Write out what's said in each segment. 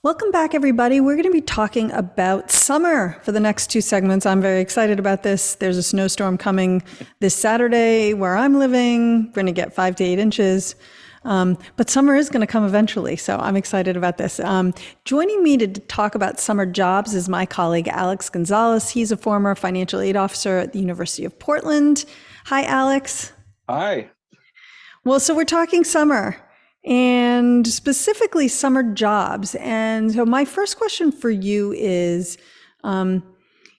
Welcome back, everybody. We're going to be talking about summer for the next two segments. I'm very excited about this. There's a snowstorm coming this Saturday where I'm living. We're going to get 5 to 8 inches. But summer is going to come eventually, so I'm excited about this. Joining me to talk about summer jobs is my colleague, Alex Gonzalez. He's a former financial aid officer at the University of Portland. Hi, Alex. Hi. Well, so we're talking summer and specifically summer jobs. And so my first question for you is, um,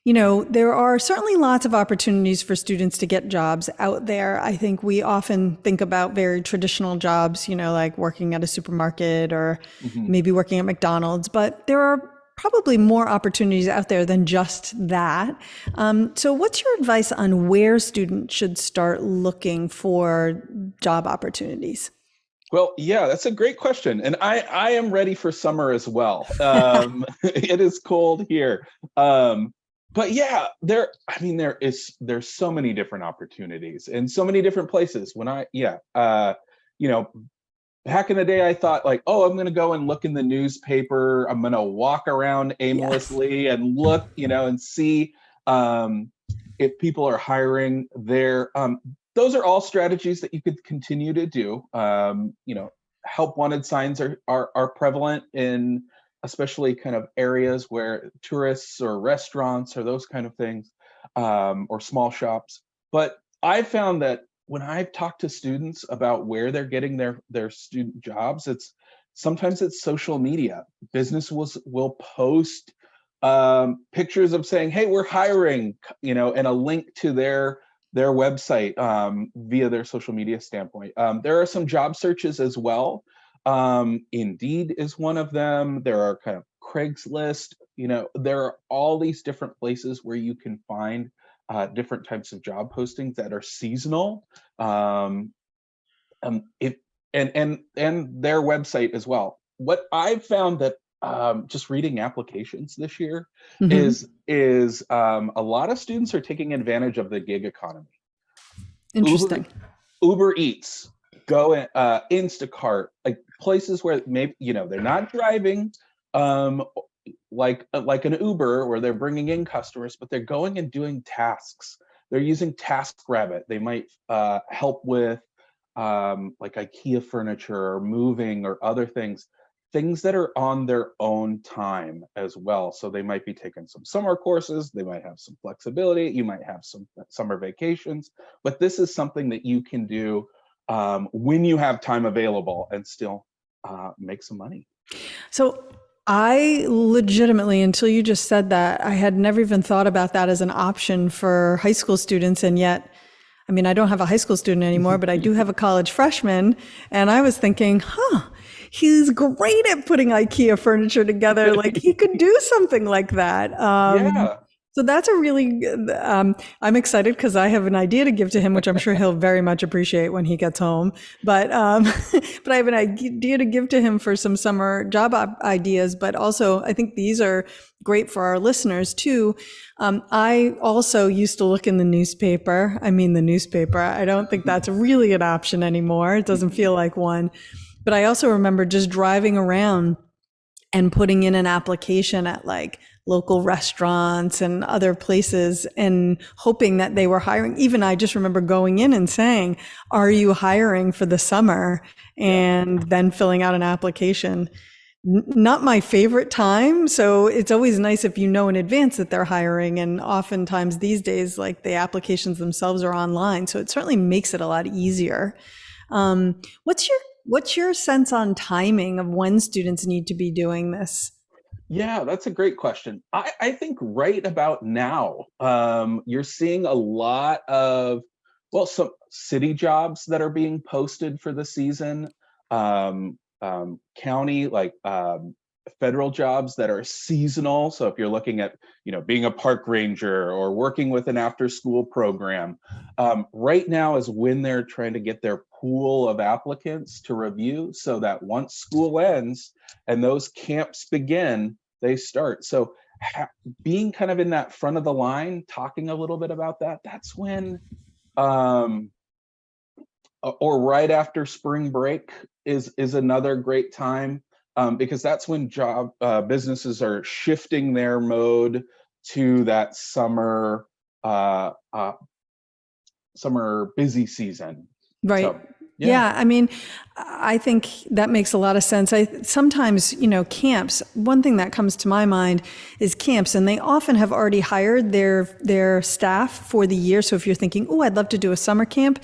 there are certainly lots of opportunities for students to get jobs out there. I think we often think about very traditional jobs, like working at a supermarket or Mhm. maybe working at McDonald's, but there are probably more opportunities out there than just that. So what's your advice on where students should start looking for job opportunities? Well, yeah, that's a great question, and I am ready for summer as well. It is cold here, but yeah, there's so many different opportunities in so many different places. You know, back in the day, I thought like, oh, I'm going to go and look in the newspaper. I'm going to walk around Yes. aimlessly and look, and see um, if people are hiring there. Those are all strategies that you could continue to do. Help wanted signs are prevalent in especially kind of areas where tourists or restaurants or those kind of things, or small shops. But I found that when I've talked to students about where they're getting their student jobs, sometimes it's social media. Business will post pictures of saying, "Hey, we're hiring," and a link to their website via their social media standpoint. There are some job searches as well. Indeed is one of them. There are kind of Craigslist. There are all these different places where you can find different types of job postings that are seasonal. Um, it and their website as well. What I've found that just reading applications this year Hmm. is a lot of students are taking advantage of the gig economy. Uber Interesting. Uber Eats, Instacart, like places where maybe they're not driving, um, like an Uber where they're bringing in customers, but they're going and doing tasks. They're using TaskRabbit. They might help with like IKEA furniture or moving or other things that are on their own time as well. So they might be taking some summer courses, they might have some flexibility, you might have some summer vacations, but this is something that you can do when you have time available and still make some money. So I legitimately, until you just said that, I had never even thought about that as an option for high school students. And yet, I mean, I don't have a high school student anymore, but I do have a college freshman. And I was thinking, he's great at putting IKEA furniture together. Like he could do something like that. Yeah. So that's a really good, I'm excited because I have an idea to give to him, which I'm sure he'll very much appreciate when he gets home. But, but I have an idea to give to him for some summer job ideas. But also, I think these are great for our listeners too. I also used to look in the newspaper. I mean, the newspaper. I don't think that's really an option anymore. It doesn't feel like one. But I also remember just driving around and putting in an application at like local restaurants and other places and hoping that they were hiring. Even I just remember going in and saying, "Are you hiring for the summer?" Yeah. And then filling out an application. Not my favorite time. So it's always nice if you know in advance that they're hiring. And oftentimes these days, like the applications themselves are online. So it certainly makes it a lot easier. Um, what's your what's your sense on timing of when students need to be doing this? Yeah, that's a great question. I think right about now, you're seeing a lot of, well, some city jobs that are being posted for the season, county, like federal jobs that are seasonal. So if you're looking at, being a park ranger or working with an after school program, right now is when they're trying to get their pool of applicants to review so that once school ends and those camps begin, they start. So being kind of in that front of the line, talking a little bit about that, that's when, um, or right after spring break is another great time. because that's when businesses are shifting their mode to that uh, uh, summer busy season. Right. So yeah, Yeah, I mean, I think that makes a lot of sense. I sometimes, camps, one thing that comes to my mind is camps, and they often have already hired their staff for the year. So if you're thinking, "Oh, I'd love to do a summer camp,"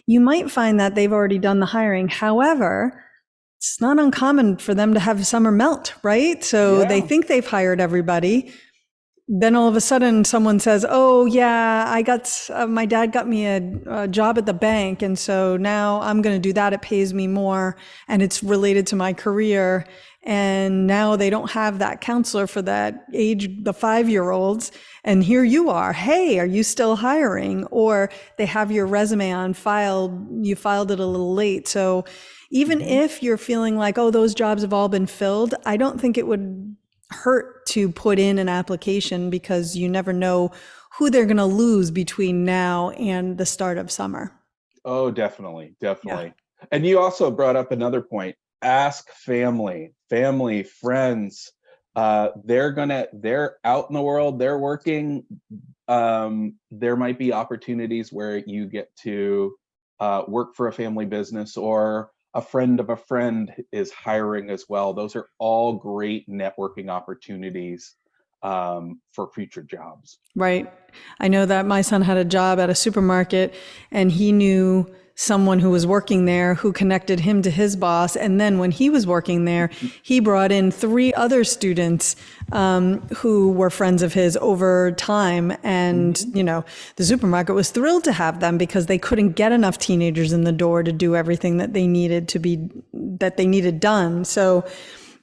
you might find that they've already done the hiring. However, it's not uncommon for them to have summer melt, right? So they yeah. think they've hired everybody, then all of a sudden someone says, "Oh yeah, my dad got me a job at the bank, and so now I'm going to do that. It pays me more, and it's related to my career." And now they don't have that counselor for that age, the 5-year-olds. And here you are. Hey, are you still hiring? Or they have your resume on file. You filed it a little late. So even Mhm. if you're feeling like, oh, those jobs have all been filled, I don't think it would hurt to put in an application, because you never know who they're going to lose between now and the start of summer. Oh, definitely, Yeah. definitely. And you also brought up another point. Ask family, friends. They're out in the world, they're working. There might be opportunities where you get to work for a family business, or a friend of a friend is hiring as well. Those are all great networking opportunities for future jobs. Right. I know that my son had a job at a supermarket, and he knew someone who was working there who connected him to his boss. And then when he was working there, he brought in 3 other students who were friends of his over time. And, Mhm. the supermarket was thrilled to have them, because they couldn't get enough teenagers in the door to do everything that they needed done. So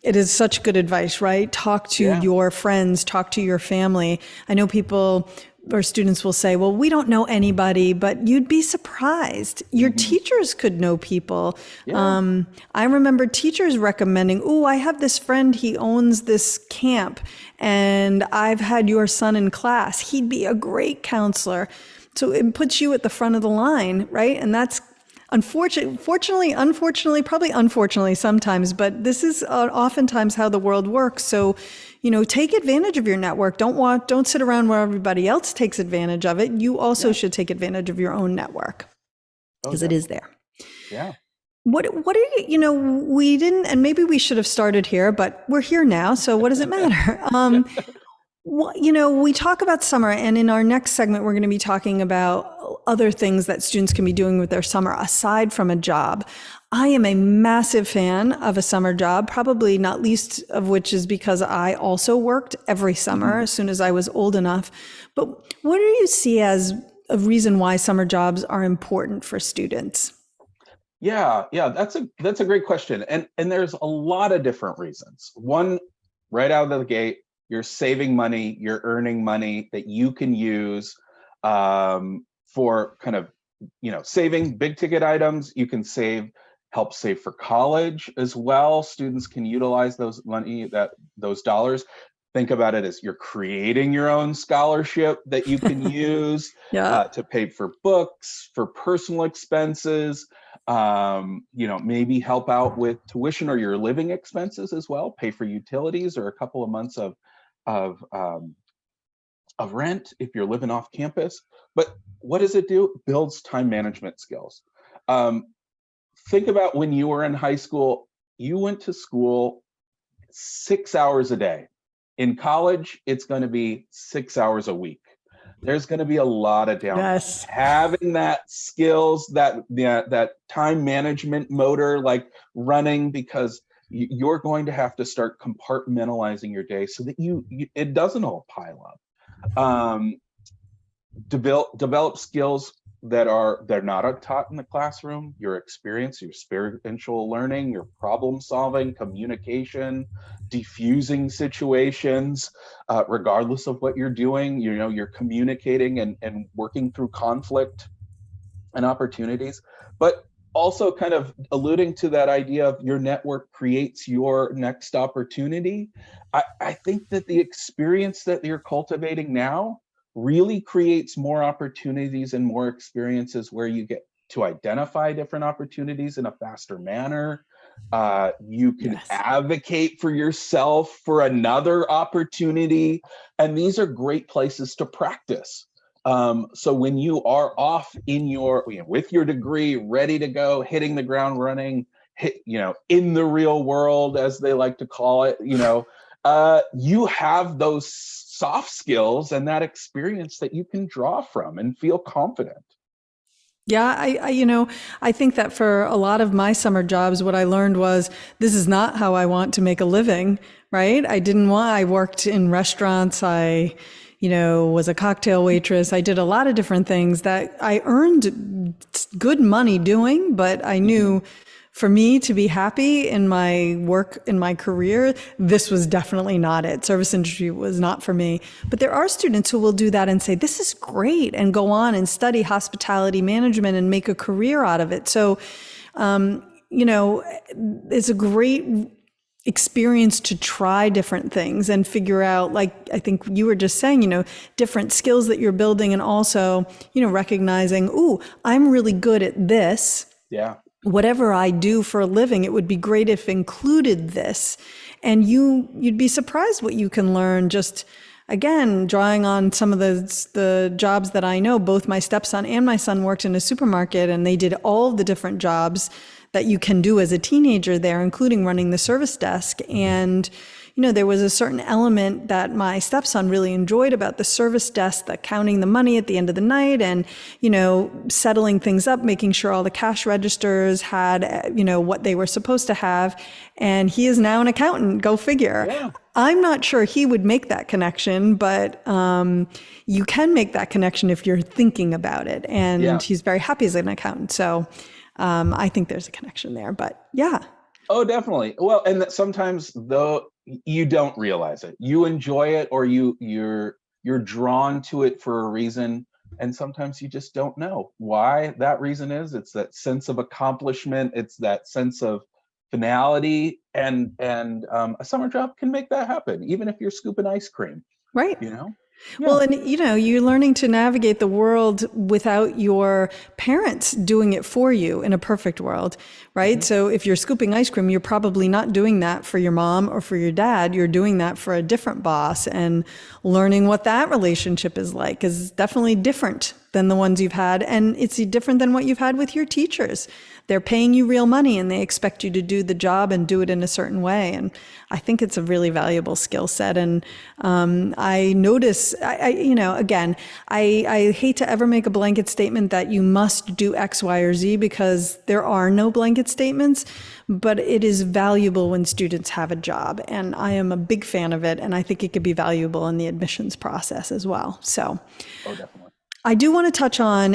it is such good advice, right? Talk to Yeah. your friends, talk to your family. I know people or students will say, well, we don't know anybody, but you'd be surprised. Your Hmm. teachers could know people. Yeah. I remember teachers recommending, oh, I have this friend, he owns this camp, and I've had your son in class. He'd be a great counselor. So it puts you at the front of the line, right? And that's unfortunately, probably unfortunately sometimes, but this is oftentimes how the world works. So, take advantage of your network. Don't sit around where everybody else takes advantage of it. You also Yeah. should take advantage of your own network, Oh, because it is definitely. there. Yeah. What are we didn't, and maybe we should have started here, but we're here now. So what does it matter? Well, we talk about summer, and in our next segment, we're going to be talking about other things that students can be doing with their summer aside from a job. I am a massive fan of a summer job, probably not least of which is because I also worked every summer Mhm. as soon as I was old enough. But what do you see as a reason why summer jobs are important for students? Yeah, yeah, that's a great question. And there's a lot of different reasons. One, right out of the gate, you're saving money, you're earning money that you can use for kind of, saving big ticket items. You can help save for college as well. Students can utilize those dollars. Think about it as you're creating your own scholarship that you can use Yeah. to pay for books, for personal expenses, maybe help out with tuition or your living expenses as well, pay for utilities or a couple of months of um, of rent if you're living off campus. But what does it do? It builds time management skills. Um, think about when you were in high school, you went to school 6 hours a day. In college, it's going to be 6 hours a week. There's going to be a lot of downtime. Yes. Having that skills, that time management motor, like running, because you're going to have to start compartmentalizing your day so that it doesn't all pile up. Develop skills they're not taught in the classroom. Your experience, your experiential learning, your problem solving, communication, diffusing situations, regardless of what you're doing. You're communicating and working through conflict and opportunities. But also kind of alluding to that idea of your network creates your next opportunity. I think that the experience that you're cultivating now really creates more opportunities and more experiences where you get to identify different opportunities in a faster manner. You can Yes. advocate for yourself for another opportunity. And these are great places to practice. So when you are off in your, with your degree, ready to go, hitting the ground running, in the real world, as they like to call it, you have those soft skills and that experience that you can draw from and feel confident. Yeah, I think that for a lot of my summer jobs, what I learned was this is not how I want to make a living, right? I worked in restaurants. Was a cocktail waitress. I did a lot of different things that I earned good money doing, but I Mhm. knew for me to be happy in my work, in my career, this was definitely not it. Service industry was not for me. But there are students who will do that and say, this is great, and go on and study hospitality management and make a career out of it. So, it's a great experience to try different things and figure out, like I think you were just saying, different skills that you're building, and also, recognizing, ooh, I'm really good at this. Yeah. Whatever I do for a living, it would be great if included this. And you'd be surprised what you can learn just, again, drawing on some of the jobs that I know. Both my stepson and my son worked in a supermarket, and they did all the different jobs that you can do as a teenager there, including running the service desk. And there was a certain element that my stepson really enjoyed about the service desk, the counting the money at the end of the night, and, settling things up, making sure all the cash registers had, what they were supposed to have. And he is now an accountant. Go figure. Yeah. I'm not sure he would make that connection, but you can make that connection if you're thinking about it. And Yeah. he's very happy as an accountant. So I think there's a connection there. But yeah. Oh, definitely. Well, and that sometimes though you don't realize it. You enjoy it, or you're drawn to it for a reason, and sometimes you just don't know why that reason is. It's that sense of accomplishment, it's that sense of finality, and a summer job can make that happen, even if you're scooping ice cream, Right. you know? Well, Yeah. and you're learning to navigate the world without your parents doing it for you in a perfect world, right? Mhm. So if you're scooping ice cream, you're probably not doing that for your mom or for your dad. You're doing that for a different boss, and learning what that relationship is like is definitely different than the ones you've had. And it's different than what you've had with your teachers. They're paying you real money, and they expect you to do the job and do it in a certain way. And I think it's a really valuable skill set. And I notice, again, I hate to ever make a blanket statement that you must do X, Y, or Z, because there are no blanket statements, but it is valuable when students have a job. And I am a big fan of it. And I think it could be valuable in the admissions process as well. So Oh, definitely. I do want to touch on,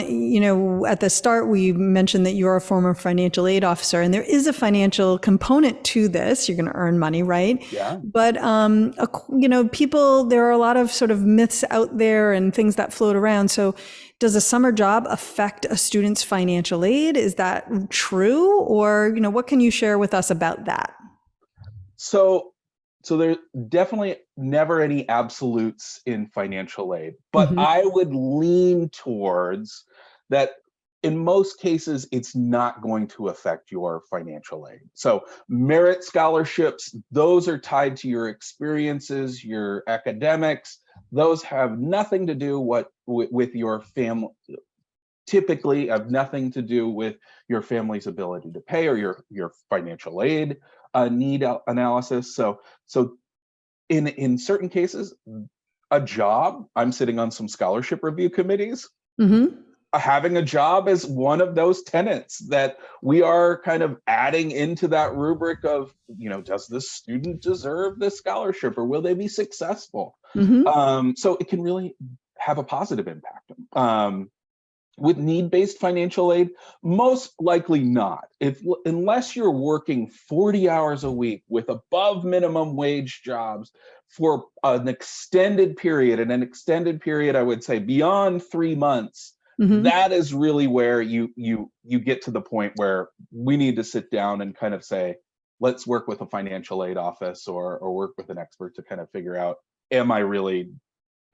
at the start, we mentioned that you're a former financial aid officer, and there is a financial component to this. You're going to earn money, right? Yeah. But, there are a lot of sort of myths out there and things that float around. So does a summer job affect a student's financial aid? Is that true? Or, what can you share with us about that? So so there's definitely never any absolutes in financial aid, but Hmm. I would lean towards that in most cases it's not going to affect your financial aid. So merit scholarships, those are tied to your experiences, your academics. Those have nothing to do with your family, typically have nothing to do with your family's ability to pay, or your financial aid need analysis. So in certain cases, a job, I'm sitting on some scholarship review committees. Hmm. Having a job is one of those tenets that we are kind of adding into that rubric of, does this student deserve this scholarship, or will they be successful? Hmm. So it can really have a positive impact. With need-based financial aid, most likely not. If unless you're working 40 hours a week with above minimum wage jobs for an extended period, and an extended period I would say beyond 3 months, Hmm. that is really where you get to the point where we need to sit down and kind of say, let's work with a financial aid office, or work with an expert to kind of figure out, am I really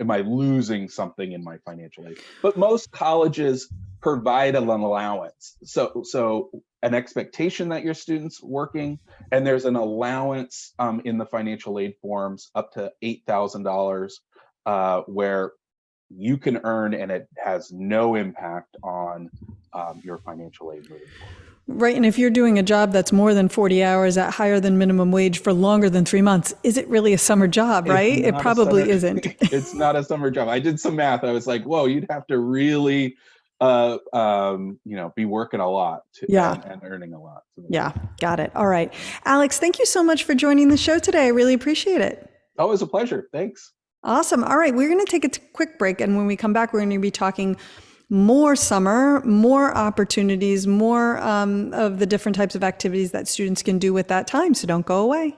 am I losing something in my financial aid? But most colleges provide an allowance. So an expectation that your student's working, and there's an allowance in the financial aid forms up to $8,000 where you can earn, and it has no impact on your financial aid moving forward. Right. And if you're doing a job that's more than 40 hours at higher than minimum wage for longer than 3 months, is it really a summer job, right? It probably isn't. It's not a summer job. I did some math. I was like, whoa, you'd have to really, be working a lot and earning a lot. Yeah. Got it. All right. Alex, thank you so much for joining the show today. I really appreciate it. Always a pleasure. Thanks. Awesome. All right. We're going to take a quick break. And when we come back, we're going to be talking more summer, more opportunities, more of the different types of activities that students can do with that time. So don't go away.